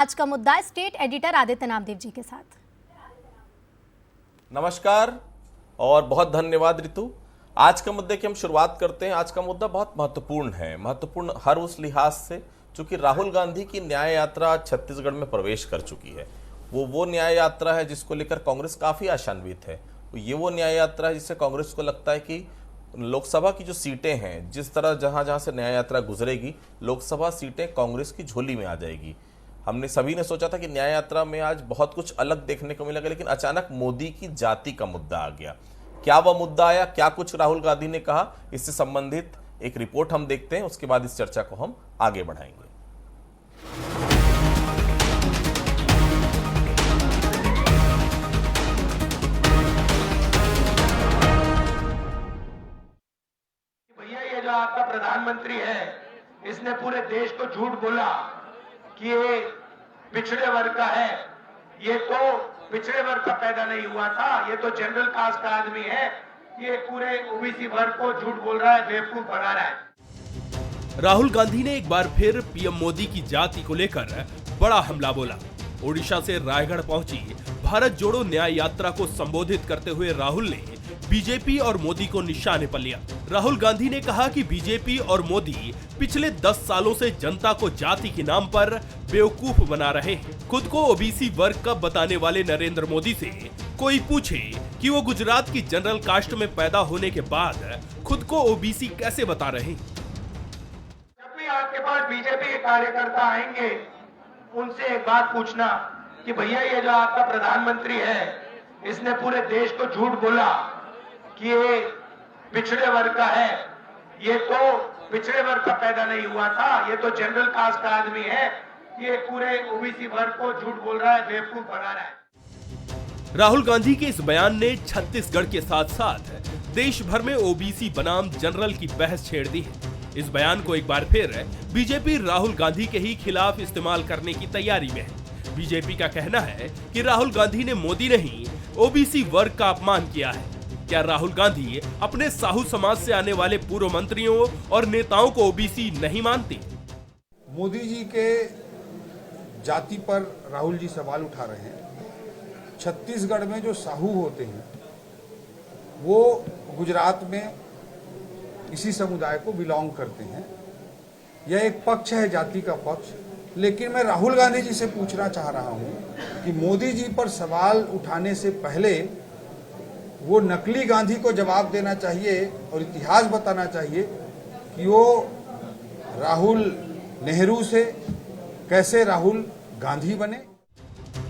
आज का मुद्दा स्टेट एडिटर आदित्य नामदेव जी के साथ। नमस्कार और बहुत धन्यवाद ऋतु। आज के मुद्दे की हम शुरुआत करते हैं। आज का मुद्दा बहुत महत्वपूर्ण है, महत्वपूर्ण हर उस लिहाज से क्योंकि राहुल गांधी की न्याय यात्रा छत्तीसगढ़ में प्रवेश कर चुकी है। वो न्याय यात्रा है जिसको लेकर कांग्रेस काफी आशान्वित है। ये वो न्याय यात्रा है जिससे कांग्रेस को लगता है कि लोकसभा की जो सीटें हैं, जिस तरह जहां जहां से न्याय यात्रा गुजरेगी, लोकसभा सीटें कांग्रेस की झोली में आ जाएगी। हमने सभी ने सोचा था कि न्याय यात्रा में आज बहुत कुछ अलग देखने को मिलेगा, लेकिन अचानक मोदी की जाति का मुद्दा आ गया। क्या वह मुद्दा आया, क्या कुछ राहुल गांधी ने कहा, इससे संबंधित एक रिपोर्ट हम देखते हैं। उसके बाद इस चर्चा को हम आगे बढ़ाएंगे। भैया ये जो आपका प्रधानमंत्री है, इसने पूरे देश को झूठ बोला कि ये पिछड़े वर्ग का है। ये तो पिछड़े वर्ग का पैदा नहीं हुआ था, ये तो जनरल कास्ट का आदमी है। ये पूरे ओबीसी वर्ग को झूठ बोल रहा है, बेवकूफ बना रहा है। राहुल गांधी ने एक बार फिर पीएम मोदी की जाति को लेकर बड़ा हमला बोला। ओडिशा से रायगढ़ पहुंची भारत जोड़ो न्याय यात्रा को संबोधित करते हुए राहुल ने बीजेपी और मोदी को निशाने पर लिया। राहुल गांधी ने कहा कि बीजेपी और मोदी पिछले 10 सालों से जनता को जाति के नाम पर बेवकूफ बना रहे हैं। खुद को ओबीसी वर्ग का बताने वाले नरेंद्र मोदी से कोई पूछे कि वो गुजरात की जनरल कास्ट में पैदा होने के बाद खुद को ओबीसी कैसे बता रहे हैं। जब भी आपके पास बीजेपी के कार्यकर्ता आएंगे, उनसे एक बात पूछना कि भैया ये जो आपका प्रधानमंत्री है, इसने पूरे देश को झूठ बोला कि ये पिछड़े वर्ग का है। ये तो पिछड़े वर्ग का पैदा नहीं हुआ था, ये तो जनरल कास्ट का आदमी है। ये पूरे ओबीसी वर्ग को झूठ बोल रहा है, बेवकूफ बना रहा है। राहुल गांधी के इस बयान ने छत्तीसगढ़ के साथ साथ देश भर में ओबीसी बनाम जनरल की बहस छेड़ दी है। इस बयान को एक बार फिर बीजेपी राहुल गांधी के ही खिलाफ इस्तेमाल करने की तैयारी में है। बीजेपी का कहना है कि राहुल गांधी ने मोदी नहीं, ओबीसी वर्ग का अपमान किया है। क्या राहुल गांधी अपने साहू समाज से आने वाले पूर्व मंत्रियों और नेताओं को ओबीसी नहीं मानते? मोदी जी के जाति पर राहुल जी सवाल उठा रहे हैं। छत्तीसगढ़ में जो साहू होते हैं वो गुजरात में इसी समुदाय को बिलोंग करते हैं। यह एक पक्ष है, जाति का पक्ष। लेकिन मैं राहुल गांधी जी से पूछना चाह रहा हूं कि मोदी जी पर सवाल उठाने से पहले वो नकली गांधी को जवाब देना चाहिए और इतिहास बताना चाहिए कि वो राहुल नेहरू से कैसे राहुल गांधी बने।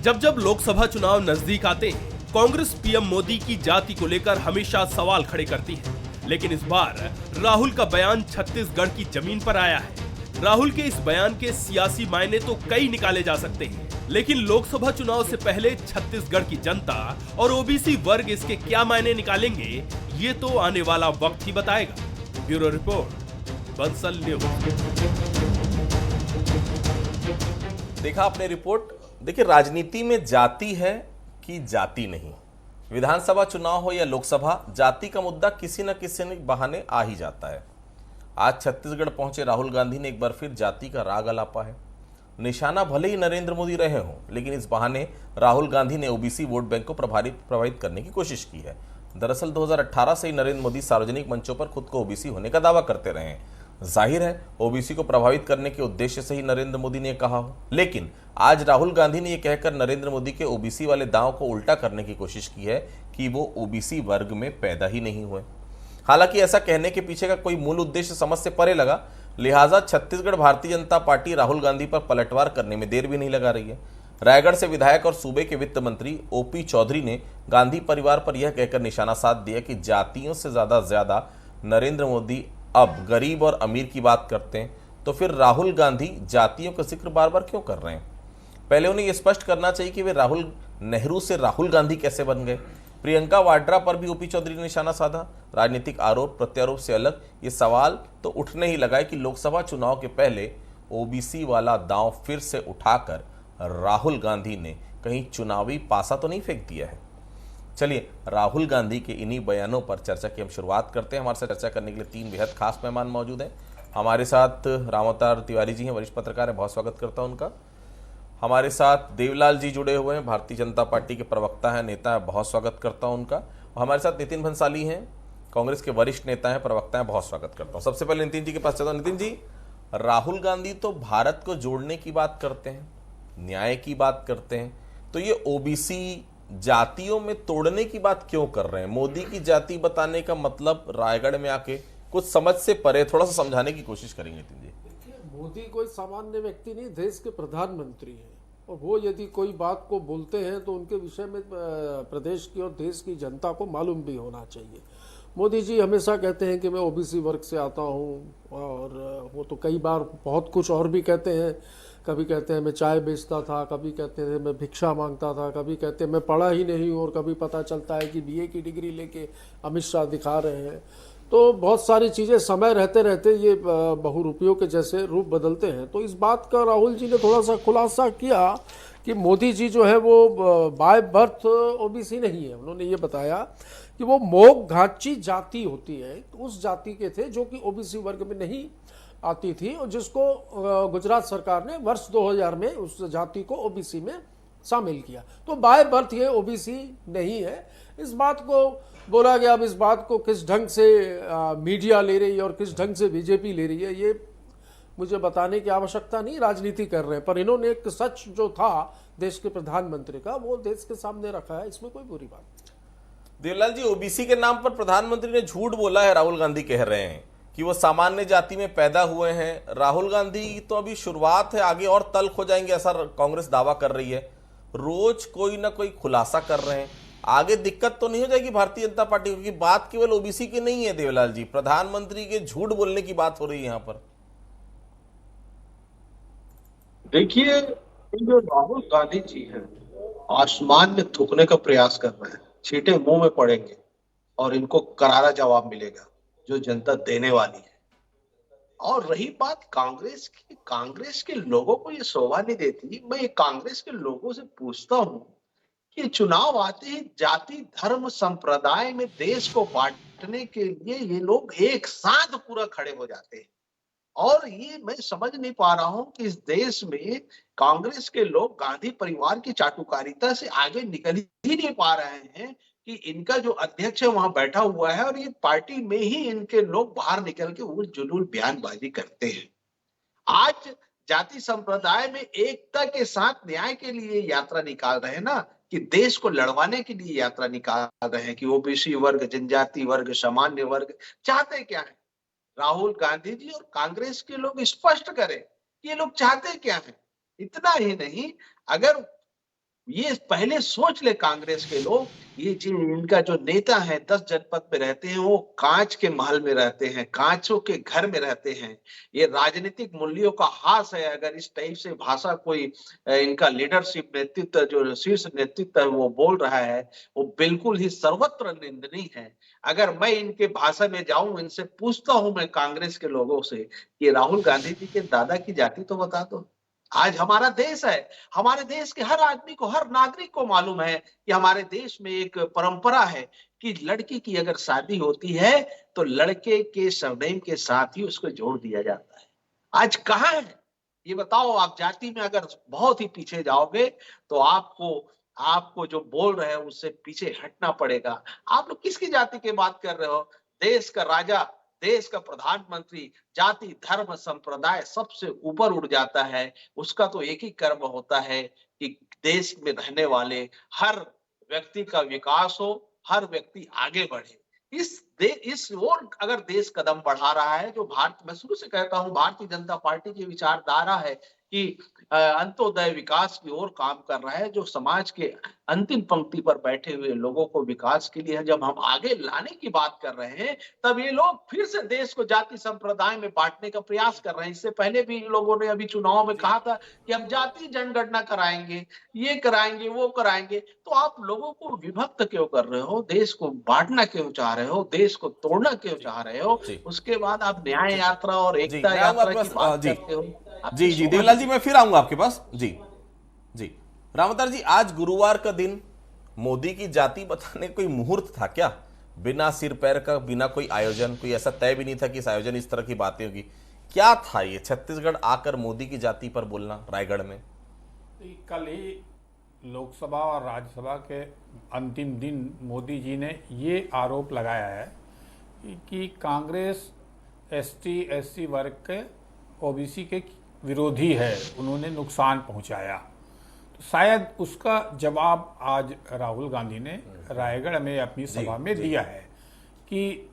जब जब लोकसभा चुनाव नजदीक आते हैं, कांग्रेस पीएम मोदी की जाति को लेकर हमेशा सवाल खड़े करती है। लेकिन इस बार राहुल का बयान छत्तीसगढ़ की जमीन पर आया है। राहुल के इस बयान के सियासी मायने तो कई निकाले जा सकते हैं, लेकिन लोकसभा चुनाव से पहले छत्तीसगढ़ की जनता और ओबीसी वर्ग इसके क्या मायने निकालेंगे, ये तो आने वाला वक्त ही बताएगा। Bureau report, Bansal news. देखा आपने रिपोर्ट। देखिए, राजनीति में जाति है कि जाति नहीं। विधानसभा चुनाव हो या लोकसभा, जाति का मुद्दा किसी न किसी बहाने आ ही जाता है। आज छत्तीसगढ़ पहुंचे राहुल गांधी ने एक बार फिर जाति का राग अलापा है। निशाना भले ही नरेंद्र मोदी रहे हों, लेकिन इस बहाने राहुल गांधी ने ओबीसी वोट बैंक को प्रभावित करने की कोशिश की है। दरअसल 2018 से ही नरेंद्र मोदी सार्वजनिक मंचों पर खुद को ओबीसी होने का दावा करते रहे हैं। जाहिर है ओबीसी को प्रभावित करने के उद्देश्य से ही नरेंद्र मोदी ने कहा हो, लेकिन आज राहुल गांधी ने यह कहकर नरेंद्र मोदी के ओबीसी वाले दांव को उल्टा करने की कोशिश की है कि वो ओबीसी वर्ग में पैदा ही नहीं हुए। हालांकि ऐसा कहने के पीछे का कोई मूल उद्देश्य समझ से परे लगा, लिहाजा छत्तीसगढ़ भारतीय जनता पार्टी राहुल गांधी पर पलटवार करने में देर भी नहीं लगा रही है। रायगढ़ से विधायक और सूबे के वित्त मंत्री ओपी चौधरी ने गांधी परिवार पर यह कहकर निशाना साध दिया कि जातियों से ज्यादा नरेंद्र मोदी अब गरीब और अमीर की बात करते हैं, तो फिर राहुल गांधी जातियों का जिक्र बार बार क्यों कर रहे हैं? पहले उन्हें यह स्पष्ट करना चाहिए कि वे राहुल नेहरू से राहुल गांधी कैसे बन गए। प्रियंका वाड्रा पर भी ओपी चौधरी ने निशाना साधा। राजनीतिक आरोप प्रत्यारोप से अलग ये सवाल तो उठने ही लगा है कि लोकसभा चुनाव के पहले ओबीसी वाला दांव फिर से उठाकर राहुल गांधी ने कहीं चुनावी पासा तो नहीं फेंक दिया है। चलिए, राहुल गांधी के इन्हीं बयानों पर चर्चा की हम शुरुआत करते हैं। हमारे साथ चर्चा करने के लिए 3 बेहद खास मेहमान मौजूद हैं। हमारे साथ राम अवतार तिवारी जी हैं, वरिष्ठ पत्रकार हैं, बहुत स्वागत करता हूं उनका। हमारे साथ देवलाल जी जुड़े हुए हैं, भारतीय जनता पार्टी के प्रवक्ता हैं, नेता हैं, बहुत स्वागत करता हूं उनका। और हमारे साथ नितिन भंसाली हैं, कांग्रेस के वरिष्ठ नेता हैं, प्रवक्ता हैं, बहुत स्वागत करता हूं। सबसे पहले नितिन जी के पास चलता हूं। नितिन जी, राहुल गांधी तो भारत को जोड़ने की बात करते हैं, न्याय की बात करते हैं, तो ये ओबीसी जातियों में तोड़ने की बात क्यों कर रहे हैं? मोदी की जाति बताने का मतलब रायगढ़ में आके कुछ समझ से परे थोड़ा सा समझाने की कोशिश करेंगे नितिन जी। मोदी कोई सामान्य व्यक्ति नहीं, देश के प्रधानमंत्री हैं, और वो यदि कोई बात को बोलते हैं तो उनके विषय में प्रदेश की और देश की जनता को मालूम भी होना चाहिए। मोदी जी हमेशा कहते हैं कि मैं ओबीसी वर्ग से आता हूँ, और वो तो कई बार बहुत कुछ और भी कहते हैं। कभी कहते हैं मैं चाय बेचता था, कभी कहते हैं मैं भिक्षा मांगता था, कभी कहते हैं मैं पढ़ा ही नहीं हूँ, और कभी पता चलता है कि बीए की डिग्री लेके अमित शाह दिखा रहे हैं। तो बहुत सारी चीज़ें समय रहते रहते ये बहुरूपियों के जैसे रूप बदलते हैं। तो इस बात का राहुल जी ने थोड़ा सा खुलासा किया कि मोदी जी जो है वो बाय बर्थ ओबीसी नहीं है। उन्होंने ये बताया कि वो मोग घाची जाति होती है, तो उस जाति के थे जो कि ओबीसी वर्ग में नहीं आती थी, और जिसको गुजरात सरकार ने वर्ष 2000 में उस जाति को ओबीसी में शामिल किया। तो बाय बर्थ ये ओबीसी नहीं है। इस बात को बोला गया। अब इस बात को किस ढंग से मीडिया ले रही है और किस ढंग से बीजेपी ले रही है, ये मुझे बताने की आवश्यकता नहीं, राजनीति कर रहे हैं। पर इन्होंने एक सच जो था देश के प्रधानमंत्री का, वो देश के सामने रखा है, इसमें कोई बुरी बात नहीं। देवलाल जी, ओबीसी के नाम पर प्रधानमंत्री ने झूठ बोला है। राहुल गांधी कह रहे हैं कि वो सामान्य जाति में पैदा हुए हैं। राहुल गांधी तो अभी शुरुआत है, आगे और तल्ख हो जाएंगे, ऐसा कांग्रेस दावा कर रही है। रोज कोई ना कोई खुलासा कर रहे हैं, आगे दिक्कत तो नहीं हो जाएगी भारतीय जनता पार्टी को? क्योंकि बात केवल ओबीसी की नहीं है देवलाल जी, प्रधानमंत्री के झूठ बोलने की बात हो रही है यहाँ पर। देखिए, ये जो राहुल गांधी जी हैं, आसमान में थूकने का प्रयास कर रहे हैं। छींटे मुंह में पड़ेंगे और इनको करारा जवाब मिलेगा जो जनता देने वाली है। और रही बात कांग्रेस की, कांग्रेस के लोगों को ये शोभा नहीं देती। मैं ये कांग्रेस के लोगों से पूछता हूँ कि चुनाव आते ही जाति धर्म संप्रदाय में देश को बांटने के लिए ये लोग एक साथ पूरा खड़े हो जाते हैं। और ये मैं समझ नहीं पा रहा हूं कि इस देश में कांग्रेस के लोग गांधी परिवार की चाटुकारिता से आगे निकल ही नहीं पा रहे हैं कि इनका जो अध्यक्ष है वहां बैठा हुआ है, और ये पार्टी में ही इनके लोग बाहर निकल के उल जुलूल बयानबाजी करते हैं। आज जाति संप्रदाय में एकता के साथ न्याय के लिए यात्रा निकाल रहे हैं ना, कि देश को लड़वाने के लिए यात्रा निकाल रहे हैं कि ओबीसी वर्ग, जनजाति वर्ग, सामान्य वर्ग चाहते क्या है। राहुल गांधी जी और कांग्रेस के लोग स्पष्ट करें कि ये लोग चाहते क्या है। इतना ही नहीं, अगर ये पहले सोच ले कांग्रेस के लोग, ये इनका जो नेता है 10 जनपद में रहते हैं, वो कांच के महल में रहते हैं, कांचों के घर में रहते हैं। ये राजनीतिक मूल्यों का हास है। अगर इस टाइप से भाषा कोई इनका लीडरशिप नेतृत्व, जो शीर्ष नेतृत्व है, वो बोल रहा है, वो बिल्कुल ही सर्वत्र निंदनीय है। अगर मैं इनके भाषा में जाऊं, इनसे पूछता हूं मैं कांग्रेस के लोगों से कि राहुल गांधी जी के दादा की जाति तो बता दो। आज हमारा देश है, हमारे देश के हर आदमी को, हर नागरिक को मालूम है कि हमारे देश में एक परंपरा है कि लड़की की अगर शादी होती है तो लड़के के सरनेम के साथ ही उसको जोड़ दिया जाता है। आज कहाँ है ये बताओ। आप जाति में अगर बहुत ही पीछे जाओगे तो आपको जो बोल रहे हैं उससे पीछे हटना पड़ेगा। आप लोग किसकी जाति की बात कर रहे हो? देश का राजा, देश का प्रधानमंत्री जाति धर्म संप्रदाय सबसे ऊपर उड़ जाता है। उसका तो एक ही कर्म होता है कि देश में रहने वाले हर व्यक्ति का विकास हो, हर व्यक्ति आगे बढ़े। इस ओर अगर देश कदम बढ़ा रहा है, जो मैं शुरू से कहता हूं भारतीय जनता पार्टी की विचारधारा है कि अंत्योदय विकास की ओर काम कर रहा है, जो समाज के अंतिम पंक्ति पर बैठे हुए लोगों को विकास के लिए जब हम आगे लाने की बात कर रहे हैं, तब ये लोग फिर से देश को जाति संप्रदाय में बांटने का प्रयास कर रहे हैं। इससे पहले भी इन लोगों ने अभी चुनाव में कहा था कि हम जाति जनगणना कराएंगे, ये कराएंगे, वो कराएंगे। तो आप लोगों को विभक्त क्यों कर रहे हो? देश को बांटना क्यों चाह रहे हो? देश को तोड़ना क्यों चाह रहे हो? उसके बाद आप न्याय यात्रा और एकता यात्रा की बात करते हो। जी देवलाल जी, मैं फिर आऊंगा आपके पास। जी रामअवतार जी, आज गुरुवार का दिन, मोदी की जाति बताने कोई मुहूर्त था क्या? बिना सिर पैर का, बिना कोई आयोजन, कोई ऐसा तय भी नहीं था कि इस आयोजन इस तरह की बातें होगी। क्या था ये छत्तीसगढ़ आकर मोदी की जाति पर बोलना रायगढ़ में? कल ही लोकसभा और राज्यसभा के अंतिम दिन मोदी जी ने ये आरोप लगाया है कि कांग्रेस एसटी एससी वर्ग के ओबीसी के विरोधी है, उन्होंने नुकसान पहुंचाया। तो शायद उसका जवाब आज राहुल गांधी ने रायगढ़ में अपनी सभा में दिया है कि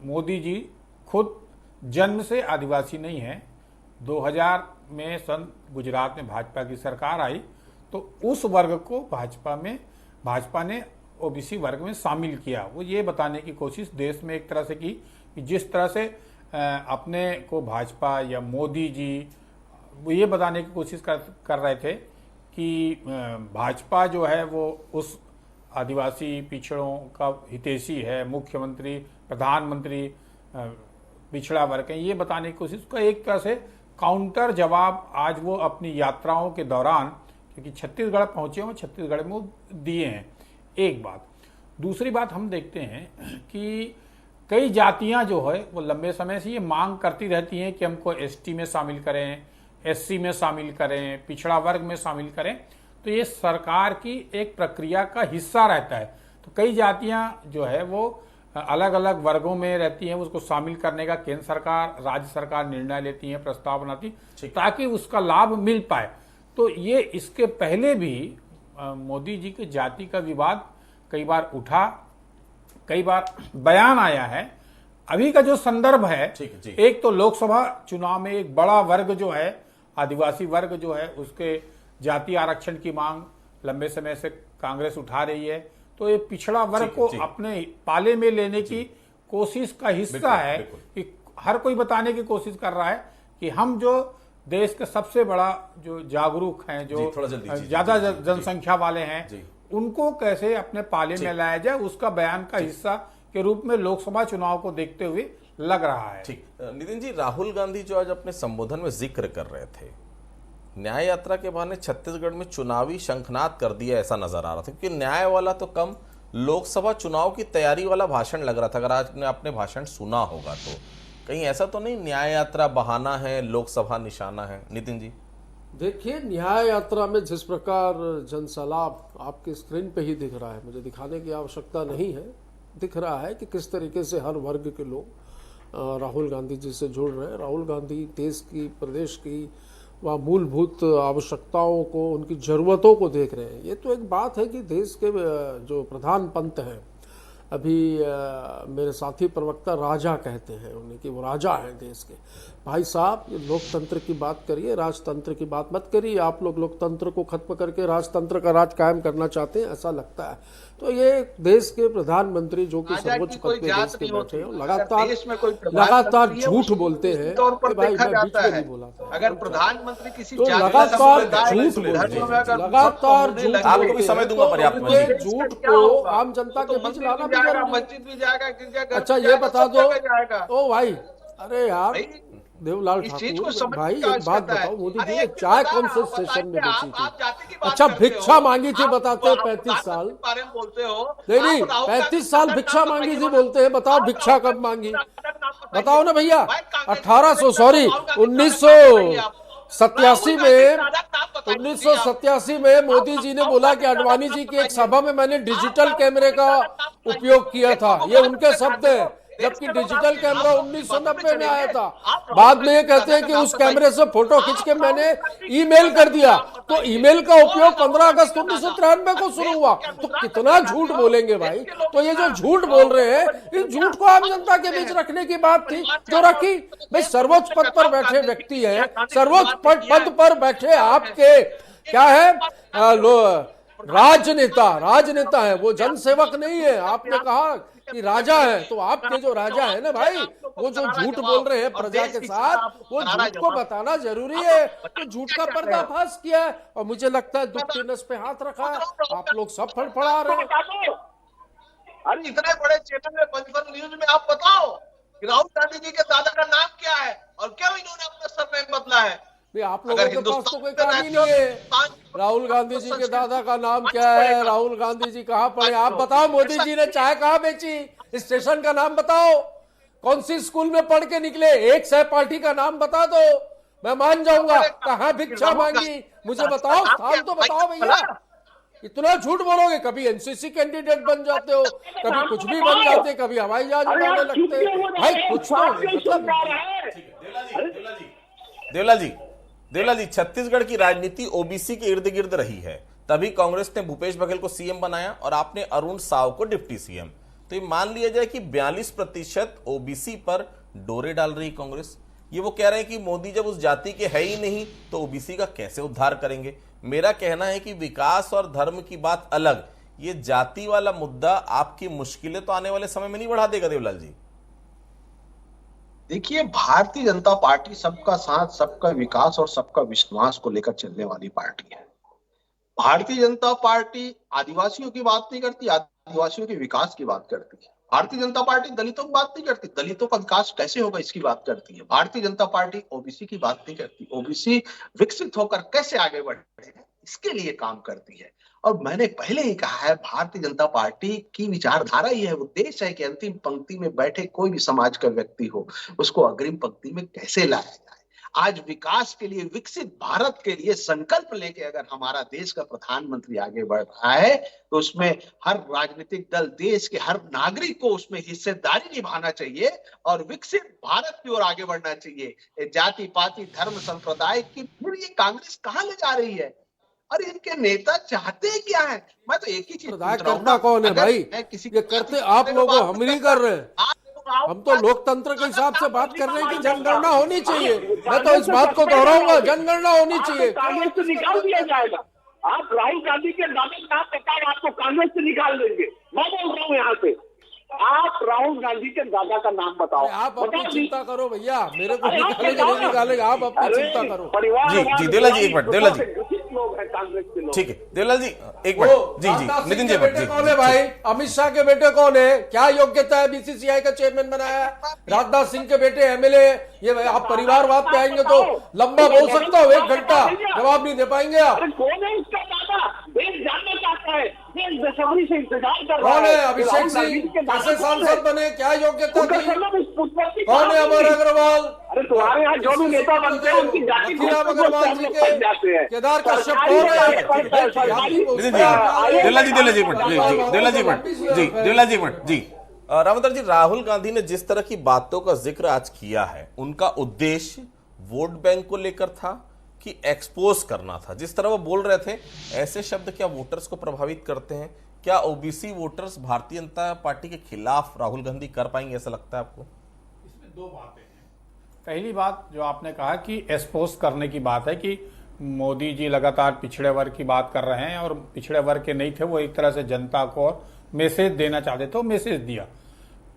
मोदी जी खुद जन्म से आदिवासी नहीं है। 2000 में गुजरात में भाजपा की सरकार आई तो उस वर्ग को भाजपा ने ओबीसी वर्ग में शामिल किया। वो ये बताने की कोशिश देश में एक तरह से की कि जिस तरह से अपने को भाजपा या मोदी जी वो ये बताने की कोशिश कर रहे थे कि भाजपा जो है वो उस आदिवासी पिछड़ों का हितैषी है, मुख्यमंत्री प्रधानमंत्री पिछड़ा वर्ग है, ये बताने की कोशिश का एक तरह से काउंटर जवाब आज वो अपनी यात्राओं के दौरान, क्योंकि छत्तीसगढ़ पहुंचे हैं, छत्तीसगढ़ में वो दिए हैं। एक बात। दूसरी बात हम देखते हैं कि कई जातियां जो है वो लंबे समय से ये मांग करती रहती हैं कि हमको एसटी में शामिल करें, एससी में शामिल करें, पिछड़ा वर्ग में शामिल करें। तो ये सरकार की एक प्रक्रिया का हिस्सा रहता है। तो कई जातियां जो है वो अलग अलग वर्गों में रहती हैं, उसको शामिल करने का केंद्र सरकार, राज्य सरकार निर्णय लेती है, प्रस्ताव बनाती ताकि उसका लाभ मिल पाए। तो ये इसके पहले भी मोदी जी के जाति का विवाद कई बार उठा, कई बार बयान आया है। अभी का जो संदर्भ है, एक तो लोकसभा चुनाव में एक बड़ा वर्ग जो है आदिवासी वर्ग जो है उसके जाति आरक्षण की मांग लंबे समय से कांग्रेस उठा रही है। तो ये पिछड़ा वर्ग को अपने पाले में लेने की कोशिश का हिस्सा है कि हर कोई बताने की कोशिश कर रहा है कि हम जो देश के सबसे बड़ा जो जागरूक हैं, जो ज्यादा जनसंख्या वाले हैं, उनको कैसे अपने पाले में लाया जाए, उसका बयान का हिस्सा के रूप में लोकसभा चुनाव को देखते हुए लग रहा है। ठीक। नितिन जी, राहुल गांधी जो आज अपने संबोधन में जिक्र कर रहे थे, न्याय यात्रा के बहाने छत्तीसगढ़ में चुनावी शंखनाद कर दिया ऐसा नजर आ रहा था, क्योंकि न्याय वाला तो कम, लोकसभा चुनाव की तैयारी वाला भाषण लग रहा था। अगर आज आपने भाषण सुना होगा तो कहीं ऐसा तो नहीं न्याय यात्रा बहाना है, लोकसभा निशाना है? नितिन जी देखिए, न्याय यात्रा में जिस प्रकार जनसैलाब आपके स्क्रीन पे ही दिख रहा है, मुझे दिखाने की आवश्यकता नहीं है, दिख रहा है कि किस तरीके से हर वर्ग के लोग राहुल गांधी जी से जुड़ रहे हैं। राहुल गांधी देश की, प्रदेश की वह मूलभूत आवश्यकताओं को, उनकी ज़रूरतों को देख रहे हैं। ये तो एक बात है कि देश के जो प्रधान पंत हैं, अभी मेरे साथी प्रवक्ता राजा कहते हैं उन्हें कि वो राजा हैं देश के। भाई साहब, लोकतंत्र की बात करिए, राजतंत्र की बात मत करिए। आप लोग लोकतंत्र को खत्म करके राजतंत्र का राज कायम करना चाहते हैं, ऐसा लगता है। तो ये देश के प्रधानमंत्री जो कि सर्वोच्च पद पे देश के बैठे हैं, लगातार झूठ बोलते हैं। भाई मैं बीच में नहीं बोला था। अगर प्रधानमंत्री किसी तो लगातार झूठ बोलते हैं, लगातार झूठ, आपको भी समय दूंगा पर्याप्त। झूठ को आम जनता के बीच लाना भी जरूरी है। मस्जिद भी जाएगा, अच्छा ये बता दो, ओ भाई, अरे यार देवलाल ठाकुर भाई, एक बात बताओ, मोदी जी ने चाय कौन से स्टेशन में बेची थी? अच्छा, भिक्षा मांगी थी, बताते हैं 35 साल बोलते हो? नहीं, 35 साल भिक्षा मांगी थी बोलते हैं। बताओ भिक्षा कब मांगी, बताओ ना भैया। 1987 में मोदी जी ने बोला कि अडवाणी जी की एक सभा में मैंने डिजिटल कैमरे का उपयोग किया था। ये उनके शब्द हैं, जबकि डिजिटल कैमरा 1990 में आया था। बाद में ये कहते हैं कि उस कैमरे से फोटो खींच के मैंने ईमेल कर दिया। तो ईमेल का उपयोग 15 अगस्त 1993 को शुरू हुआ। तो कितना झूठ बोलेंगे भाई। तो ये जो झूठ बोल रहे हैं, इस झूठ को आम जनता के बीच रखने की बात थी जो रखी। भाई सर्वोच्च पद पर बैठे व्यक्ति हैं, सर्वोच्च पद पर बैठे आपके क्या है, राजनेता है, वो जनसेवक नहीं है। आपने कहा कि राजा है, तो आपके जो राजा है ना भाई, वो जो झूठ बोल रहे हैं प्रजा के साथ, वो झूठ को बताना जरूरी है। तो झूठ का पर्दाफाश किया है और मुझे लगता है दुख के नस पे हाथ रखा है। आप लोग सब फड़फड़ा रहे हैं। अरे इतने बड़े चैनल में, पंचफल न्यूज में आप बताओ कि राहुल गांधी जी के दादा का नाम क्या है और क्यों इन्होंने अपना सरनेम बदला है? आप लोगों के पास तो कोई काम ही नहीं है। राहुल गांधी जी के दादा का नाम क्या है, राहुल गांधी जी कहाँ पढ़े, आप बताओ। मोदी जी ने चाय कहाँ बेची, स्टेशन का नाम बताओ, कौन सी स्कूल में पढ़ के निकले, एक सहपाठी का नाम बता दो। मैं मान जाऊंगा। कहाँ भिक्षा मांगी मुझे बताओ, स्थान तो बताओ भैया। इतना झूठ बोलोगे, कभी एनसीसी कैंडिडेट बन जाते हो, कभी कुछ भी बन जाते, कभी हवाई जहाज उड़ाने लगते। भाई कुछ तो मतलब। देवला जी, छत्तीसगढ़ की राजनीति ओबीसी के इर्द गिर्द रही है, तभी कांग्रेस ने भूपेश बघेल को सीएम बनाया और आपने अरुण साव को डिप्टी सीएम। तो ये मान लिया जाए कि 42% ओबीसी पर डोरे डाल रही कांग्रेस। ये वो कह रहे हैं कि मोदी जब उस जाति के है ही नहीं तो ओबीसी का कैसे उद्धार करेंगे। मेरा कहना है कि विकास और धर्म की बात अलग, ये जाति वाला मुद्दा आपकी मुश्किलें तो आने वाले समय में नहीं बढ़ा देगा देवलाल जी। देखिए, भारतीय जनता पार्टी सबका साथ, सबका विकास और सबका विश्वास को लेकर चलने वाली पार्टी है। भारतीय जनता पार्टी आदिवासियों की बात नहीं करती, आदिवासियों के विकास की बात करती है। भारतीय जनता पार्टी दलितों की बात नहीं करती, दलितों का विकास कैसे होगा इसकी बात करती है। भारतीय जनता पार्टी ओबीसी की बात नहीं करती, ओबीसी विकसित होकर कैसे आगे बढ़े इसके लिए काम करती है। और मैंने पहले ही कहा है, भारतीय जनता पार्टी की विचारधारा ही है, उद्देश्य है कि अंतिम पंक्ति में बैठे कोई भी समाज का व्यक्ति हो, उसको अग्रिम पंक्ति में कैसे लाया जाए। आज विकास के लिए, विकसित भारत के लिए संकल्प लेके अगर हमारा देश का प्रधानमंत्री आगे बढ़ रहा है तो उसमें हर राजनीतिक दल, देश के हर नागरिक को उसमें हिस्सेदारी निभाना चाहिए और विकसित भारत की ओर आगे बढ़ना चाहिए। जाति पाति धर्म संप्रदाय की फिर ये कांग्रेस कहां ले जा रही है? अरे इनके नेता चाहते क्या है? मैं तो एक ही चीज करता कौन है भाई? ये करते आप लोग, हम नहीं कर रहे हैं। हम तो लोकतंत्र के हिसाब से बात कर रहे हैं कि जनगणना होनी चाहिए। मैं तो इस बात को दोहराऊंगा, जनगणना होनी चाहिए। कांग्रेस से निकाल दिया जाएगा। आप राहुल गांधी के दावे का प्रकार आपको कांग्रेस से निकाल देंगे। मैं बोल रहा हूँ यहाँ से, आप राहुल गांधी के दादा का नाम बताओ। आप अपनी चिंता करो भैया, मेरे को निकालेगा नहीं निकालेगा, आप अपनी चिंता करो। जी देवला जी एक मिनट, देवला जी लोग हैं कांग्रेस के लोग। ठीक है देवला जी एक मिनट। जी नितिन जी बेटे कौन है भाई? अमित शाह के बेटे कौन है? क्या योग्यता है बीसीसीआई का चेयरमैन बनाया? राजनाथ सिंह के बेटे एमएलए। ये आप परिवारवाद पे आएंगे तो लंबा बोल सकता हो, 1 घंटा जवाब नहीं दे पाएंगे आप। कौन है इसका दादा? देश जानना चाहता है, देश बेसब्री से इंतजार कर रहा है। कौन है अभिषेक सिंह? कैसे सांसद बने? क्या योग्यता थी? कौन है अमर अग्रवाल? अरे तुम्हारे यहाँ जो भी नेता बनते हैं उनकी जाति अग्रवाल जी के, केदार कश्यप कौन है? देवला जी एक मिनट जी रामचंद्र जी, राहुल गांधी ने जिस तरह की बातों का जिक्र आज किया है, उनका उद्देश्य वोट बैंक को लेकर था कि एक्सपोज करना था? जिस तरह वो बोल रहे थे, ऐसे शब्द क्या वोटर्स को प्रभावित करते हैं? क्या OBC voters Bharatiya Janata party के खिलाफ राहुल गांधी कर पाएंगे, ऐसा लगता है आपको? इसमें 2 बातें हैं। पहली बात जो आपने कहा कि एक्सपोज करने की बात है कि मोदी जी लगातार पिछड़े वर्ग की बात कर रहे हैं और पिछड़े वर्ग के नहीं थे, वो एक तरह से जनता को मैसेज देना चाहते थे, मैसेज दिया।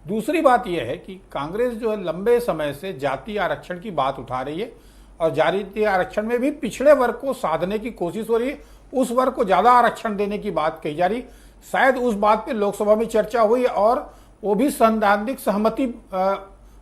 दूसरी बात यह है कि कांग्रेस जो है लंबे समय से जातीय आरक्षण की बात उठा रही है और जातीय आरक्षण में भी पिछड़े वर्ग को साधने की कोशिश हो रही है, उस वर्ग को ज्यादा आरक्षण देने की बात कही जा रही। शायद उस बात पे लोकसभा में चर्चा हुई और वो भी सैद्धांतिक सहमति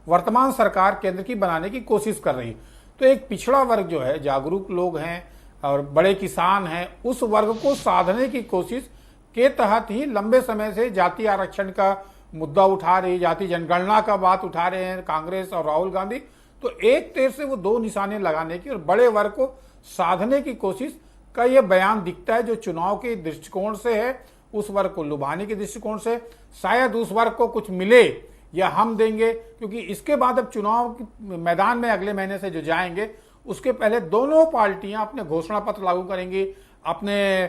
वर्तमान सरकार केंद्र की बनाने की कोशिश कर रही। तो एक पिछड़ा वर्ग जो है, जागरूक लोग हैं और बड़े किसान हैं, उस वर्ग को साधने की कोशिश के तहत ही लंबे समय से जातीय आरक्षण का मुद्दा उठा रही, जाति जनगणना का बात उठा रहे हैं कांग्रेस और राहुल गांधी। तो एक तरह से वो 2 निशाने लगाने की और बड़े वर्ग को साधने की कोशिश का ये बयान दिखता है, जो चुनाव के दृष्टिकोण से है, उस वर्ग को लुभाने के दृष्टिकोण से। शायद उस वर्ग को कुछ मिले या हम देंगे, क्योंकि इसके बाद अब चुनाव मैदान में अगले महीने से जो जाएंगे, उसके पहले दोनों पार्टियां अपने घोषणा पत्र लागू करेंगी, अपने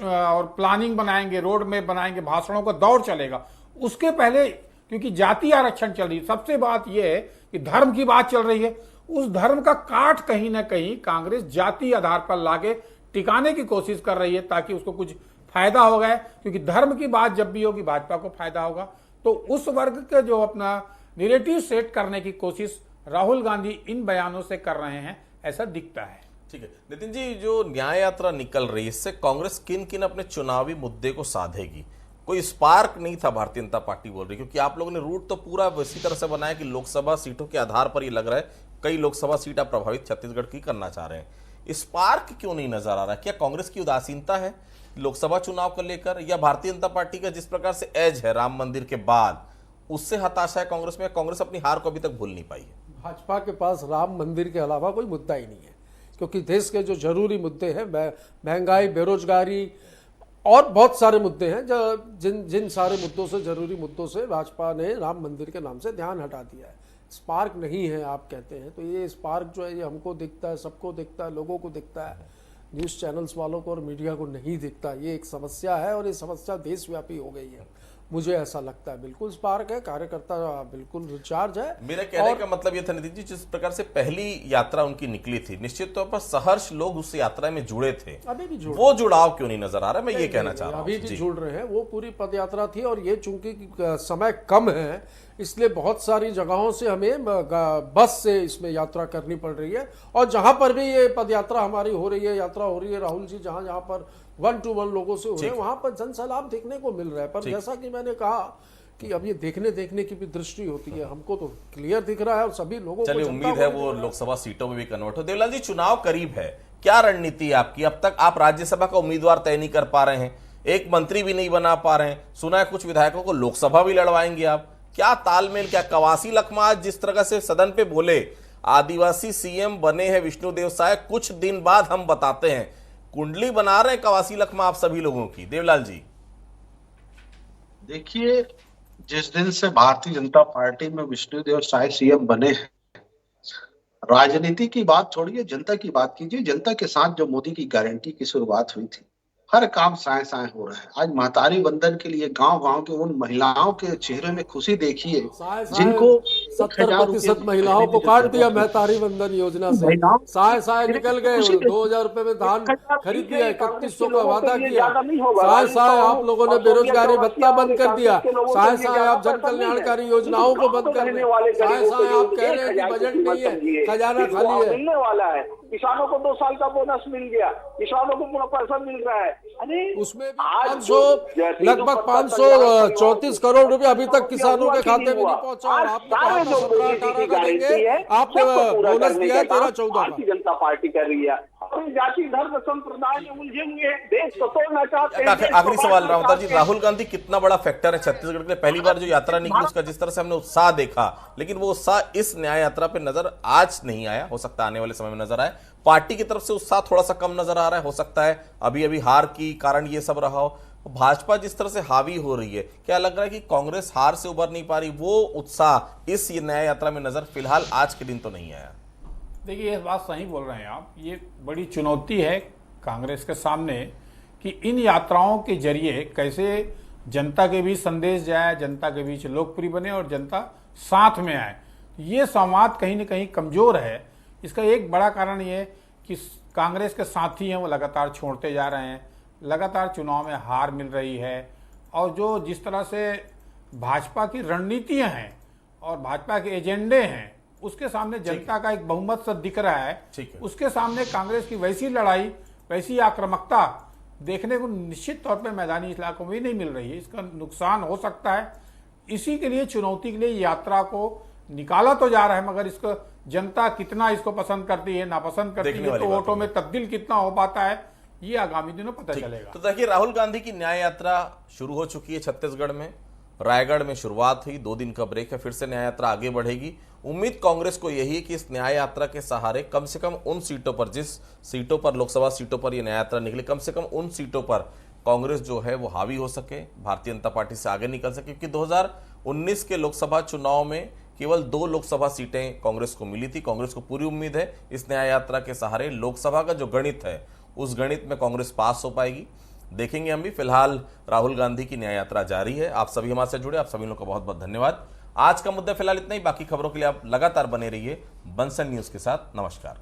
और प्लानिंग बनाएंगे, रोड मैप बनाएंगे, भाषणों का दौर चलेगा। उसके पहले क्योंकि जातीय आरक्षण चल रही है, सबसे बात यह है कि धर्म की बात चल रही है, उस धर्म का काट कहीं ना कहीं कांग्रेस जातीय आधार पर लाके टिकाने की कोशिश कर रही है ताकि उसको कुछ फायदा हो गया, क्योंकि धर्म की बात जब भी होगी भाजपा को फायदा होगा। तो उस वर्ग के जो अपना नैरेटिव सेट करने की कोशिश राहुल गांधी इन बयानों से कर रहे हैं, ऐसा दिखता है। ठीक है नितिन जी, जो न्याय यात्रा निकल रही है, इससे कांग्रेस किन किन अपने चुनावी मुद्दे को साधेगी? कोई स्पार्क नहीं था भारतीय जनता पार्टी बोल रही, क्योंकि आप लोगों ने रूट तो पूरा इसी तरह से बनाया कि लोकसभा सीटों के आधार पर ही लग रहा है कई लोकसभा सीट आप प्रभावित छत्तीसगढ़ की करना चाह रहे हैं। स्पार्क क्यों नहीं नजर आ रहा? क्या कांग्रेस की उदासीनता है लोकसभा चुनाव को लेकर, या भारतीय जनता पार्टी का जिस प्रकार से एज है राम मंदिर के बाद, उससे हताशा है कांग्रेस में? कांग्रेस अपनी हार को अभी तक भूल नहीं पाई है। भाजपा के पास राम मंदिर के अलावा कोई मुद्दा ही नहीं है, क्योंकि देश के जो जरूरी मुद्दे हैं, महंगाई, बेरोजगारी और बहुत सारे मुद्दे हैं, जिन सारे मुद्दों से, जरूरी मुद्दों से भाजपा ने राम मंदिर के नाम से ध्यान हटा दिया है। स्पार्क नहीं है आप कहते हैं, तो ये स्पार्क जो है ये हमको दिखता है, सबको दिखता है, लोगों को दिखता है, न्यूज़ चैनल्स वालों को और मीडिया को नहीं दिखता। ये एक समस्या है और ये समस्या देशव्यापी हो गई है, मुझे ऐसा लगता है। बिल्कुल स्पार्क है, कार्यकर्ता बिल्कुल रिचार्ज है। मेरा कहने का मतलब ये था नितिन जी, जिस प्रकार से पहली यात्रा उनकी निकली थी, निश्चित तौर पर सहर्ष लोग उस यात्रा में जुड़े थे। अभी भी वो जुड़ाव क्यों नहीं नजर आ रहा है, मैं ये कहना चाह रहा हूँ। अभी भी जुड़ रहे हैं, वो पूरी पदयात्रा थी और ये चूंकि समय कम है, इसलिए बहुत सारी जगहों से हमें बस से इसमें यात्रा करनी पड़ रही है। और जहां पर भी ये पदयात्रा हमारी हो रही है, यात्रा हो रही है, राहुल जी जहां जहां पर 1-to-1 लोगों से हो रहे हैं, वहां पर जनसैलाब देखने को मिल रहा है। पर जैसा कि मैंने कहा कि अब ये देखने की भी दृष्टि होती है, हमको तो क्लियर दिख रहा है और सभी लोगों को, चलिए उम्मीद है वो लोकसभा सीटों में भी कन्वर्ट हो। देवलाल जी, चुनाव करीब है, क्या रणनीति है आपकी? अब तक आप राज्यसभा का उम्मीदवार तय नहीं कर पा रहे हैं, एक मंत्री भी नहीं बना पा रहे हैं, सुना है कुछ विधायकों को लोकसभा भी लड़वाएंगे आप। क्या तालमेल, क्या कवासी लखमा आज जिस तरह से सदन पे बोले, आदिवासी सीएम बने हैं विष्णुदेव साय, कुछ दिन बाद हम बताते हैं, कुंडली बना रहे हैं कवासी लखमा आप सभी लोगों की। देवलाल जी देखिए, जिस दिन से भारतीय जनता पार्टी में विष्णुदेव साय सीएम बने हैं, राजनीति की बात छोड़िए, जनता की बात कीजिए। जनता के साथ जो मोदी की गारंटी की शुरुआत हुई थी, हर काम साए साए हो रहा है। आज महतारी वंदन के लिए गांव गांव के उन महिलाओं के चेहरे में खुशी देखिए, जिनको 70% महिलाओं को काट दिया महतारी वंदन योजना से। साए साए निकल गए, 2000 रुपए में धान खरीद दिया, 3100 का वादा किया। साए साए आप लोगों ने बेरोजगारी भत्ता बंद कर दिया। साए साए आप जन कल्याणकारी योजनाओं को बंद कर दिया। साए साए आप कह रहे हैं कि बजट नहीं है, खजाना खाली है। मिलने वाला है, किसानों को 2 साल का बोनस मिल गया, किसानों को पूरा पैसा मिल रहा है। अरे उसमें लगभग 534 करोड़ रुपए अभी तक किसानों के खाते में नहीं पहुंचा। और आपने कहा 17-18 का देंगे, आपने बोनस दिया 13-14 का। भारतीय जनता पार्टी कर रही है। जाति धर्म संप्रदाय में उलझे हुए देश को तोड़ना चाहते हैं। आखिरी सवाल रावता जी, राहुल गांधी कितना बड़ा फैक्टर है छत्तीसगढ़ के लिए? पहली बार जो यात्रा निकली उसका जिस तरह से हमने उत्साह देखा, लेकिन वो उत्साह इस न्याय यात्रा पे नजर आज नहीं आया, हो सकता है आने वाले समय में नजर आए। पार्टी की तरफ से उत्साह थोड़ा सा कम नजर आ रहा है, हो सकता है अभी अभी हार की कारण ये सब रहा हो। भाजपा जिस तरह से हावी हो रही है, क्या लग रहा है कि कांग्रेस हार से उबर नहीं पा रही? वो उत्साह इस न्याय यात्रा में नजर फिलहाल आज के दिन तो नहीं आया। देखिए, ये बात सही बोल रहे हैं आप। ये बड़ी चुनौती है कांग्रेस के सामने कि इन यात्राओं के जरिए कैसे जनता के बीच संदेश जाए, जनता के बीच लोकप्रिय बने और जनता साथ में आए। ये संवाद कहीं ना कहीं कमजोर है। इसका एक बड़ा कारण ये कि कांग्रेस के साथी हैं वो लगातार छोड़ते जा रहे हैं, लगातार चुनाव में हार मिल रही है। और जो जिस तरह से भाजपा की रणनीतियां हैं और भाजपा के एजेंडे हैं, उसके सामने जनता का एक बहुमत सा दिख रहा है। उसके सामने कांग्रेस की वैसी लड़ाई, वैसी आक्रामकता देखने को निश्चित तौर पे मैदानी इलाकों में नहीं मिल रही है। इसका नुकसान हो सकता है। इसी के लिए, चुनौती के लिए यात्रा को निकाला तो जा रहा है, मगर इसको जनता कितना इसको पसंद करती है, नापसंद करती है, तो वोटों में तब्दील कितना हो पाता है, ये आगामी दिनों पता चलेगा। तो देखिए, राहुल गांधी की न्याय यात्रा शुरू हो चुकी है छत्तीसगढ़ में। रायगढ़ में शुरुआत हुई, 2 दिन का ब्रेक है, फिर से न्याय यात्रा आगे बढ़ेगी। उम्मीद कांग्रेस को यही है कि इस न्याय यात्रा के सहारे कम से कम उन सीटों पर, जिस सीटों पर, लोकसभा सीटों पर यह न्याय यात्रा निकली, कम से कम उन सीटों पर कांग्रेस जो है वो हावी हो सके, भारतीय जनता पार्टी से आगे निकल सके। क्योंकि 2019 के लोकसभा चुनाव में केवल 2 लोकसभा सीटें कांग्रेस को मिली थी। कांग्रेस को पूरी उम्मीद है इस न्याय यात्रा के सहारे लोकसभा का जो गणित है, उस गणित में कांग्रेस पास हो पाएगी। देखेंगे हम भी। फिलहाल राहुल गांधी की न्याय यात्रा जारी है। आप सभी हमारे से जुड़े, आप सभी लोगों का बहुत बहुत धन्यवाद। आज का मुद्दा फिलहाल इतना ही। बाकी खबरों के लिए आप लगातार बने रहिए बंसल न्यूज के साथ। नमस्कार।